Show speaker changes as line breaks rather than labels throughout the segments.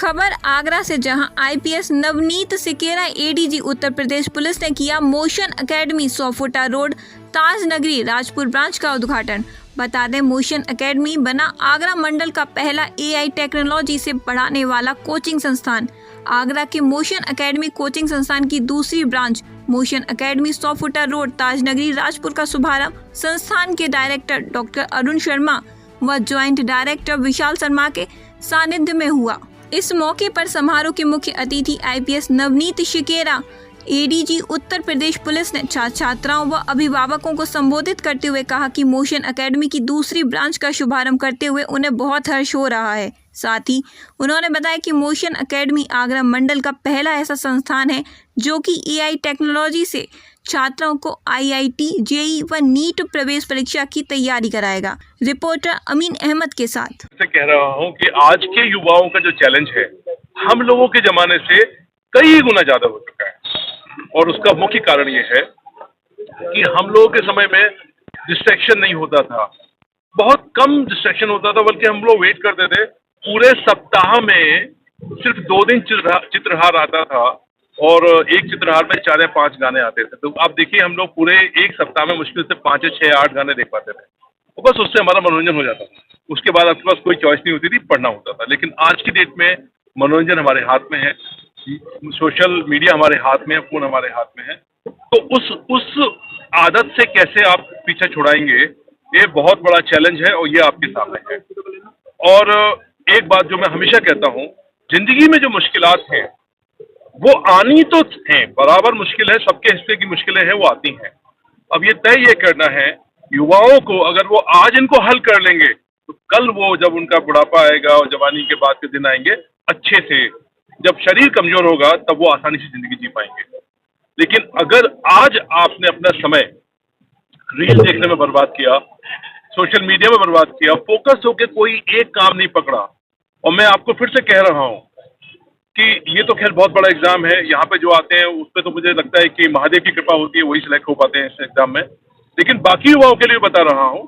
खबर आगरा से, जहां IPS Navneet Sequeira ADG Uttar Pradesh police ने किया मोशन एकेडमी 100 फुटा रोड ताज नगरी राजपुर ब्रांच का उद्घाटन। बता दें, मोशन एकेडमी बना आगरा मंडल का पहला एआई टेक्नोलॉजी से पढ़ाने वाला कोचिंग संस्थान। आगरा के मोशन एकेडमी कोचिंग संस्थान की दूसरी ब्रांच मोशन एकेडमी 100 फुटा रोड ताज नगरी राजपुर का शुभारंभ संस्थान के डायरेक्टर डॉक्टर अरुण शर्मा व ज्वाइंट डायरेक्टर विशाल शर्मा के सानिध्य में हुआ। इस मौके पर समारोह के मुख्य अतिथि IPS Navneet शिकेरा ADG Uttar Pradesh police ने छात्र छात्राओं व अभिभावकों को संबोधित करते हुए कहा कि मोशन एकेडमी की दूसरी ब्रांच का शुभारंभ करते हुए उन्हें बहुत हर्ष हो रहा है। साथ ही उन्होंने बताया कि मोशन एकेडमी आगरा मंडल का पहला ऐसा संस्थान है जो कि एआई टेक्नोलॉजी से छात्रों को आईआईटी, जेईई व नीट प्रवेश परीक्षा की तैयारी कराएगा। रिपोर्टर अमीन अहमद के साथ।
कह रहा हूँ कि आज के युवाओं का जो चैलेंज है हम लोगों के जमाने से कई गुना ज्यादा हो चुका है, और उसका मुख्य कारण ये है कि हम लोगों के समय में डिस्ट्रैक्शन नहीं होता था, बहुत कम डिस्ट्रैक्शन होता था, बल्कि हम लोग वेट करते थे। पूरे सप्ताह में सिर्फ 2 दिन चित्रहार आता था और एक चित्रहार में 4 या 5 गाने आते थे। तो आप देखिए, हम लोग पूरे एक सप्ताह में मुश्किल से 5 या 6 या 8 गाने देख पाते थे, तो बस उससे हमारा मनोरंजन हो जाता था। उसके बाद आपके पास कोई चॉइस नहीं होती थी, पढ़ना होता था। लेकिन आज की डेट में मनोरंजन हमारे हाथ में है, सोशल मीडिया हमारे हाथ में है, फोन हमारे हाथ में है। तो उस आदत से कैसे आप पीछे छुड़ाएंगे, ये बहुत बड़ा चैलेंज है और ये आपके सामने है। और एक बात जो मैं हमेशा कहता हूँ, जिंदगी में जो मुश्किलात हैं वो आनी तो हैं, बराबर मुश्किल है, सबके हिस्से की मुश्किलें हैं, वो आती हैं। अब ये करना है युवाओं को, अगर वो आज इनको हल कर लेंगे तो कल वो जब उनका बुढ़ापा आएगा और जवानी के बाद के दिन आएंगे, अच्छे से, जब शरीर कमजोर होगा तब वो आसानी से जिंदगी जी पाएंगे। लेकिन अगर आज आपने अपना समय रील देखने में बर्बाद किया, सोशल मीडिया में बर्बाद किया, फोकस होकर कोई एक काम नहीं पकड़ा, और मैं आपको फिर से कह रहा हूँ कि ये तो खैर बहुत बड़ा एग्जाम है, यहाँ पे जो आते हैं उस पर तो मुझे लगता है कि महादेव की कृपा होती है, वही सिलेक्ट हो पाते हैं इस एग्जाम में। लेकिन बाकी युवाओं के लिए बता रहा हूँ,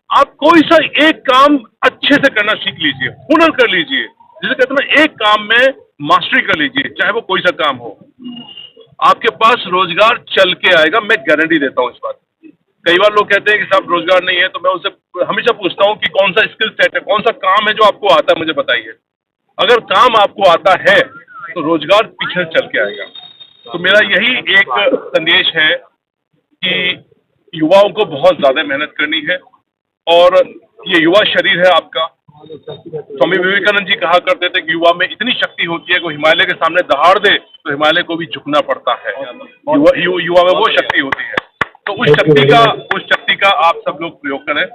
आप कोई सा एक काम अच्छे से करना सीख लीजिए, हुनर कर लीजिए, जिसे कहते हैं एक काम में मास्टरी कर लीजिए, चाहे वो कोई सा काम हो। आपके पास रोजगार चल के आएगा, मैं गारंटी देता हूँ इस बात। कई बार लोग कहते हैं कि साहब रोजगार नहीं है, तो मैं उनसे हमेशा पूछता हूँ कि कौन सा स्किल सेट है, कौन सा काम है जो आपको आता है, मुझे बताइए। अगर काम आपको आता है तो रोजगार पीछे चल के आएगा। तो मेरा यही एक संदेश है कि युवाओं को बहुत ज्यादा मेहनत करनी है, और ये युवा शरीर है आपका। स्वामी विवेकानंद जी कहा करते थे कि युवा में इतनी शक्ति होती है कि हिमालय के सामने दहाड़ दे तो हिमालय को भी झुकना पड़ता है। युवा में वो शक्ति होती है, तो उस शक्ति का आप सब लोग प्रयोग करें।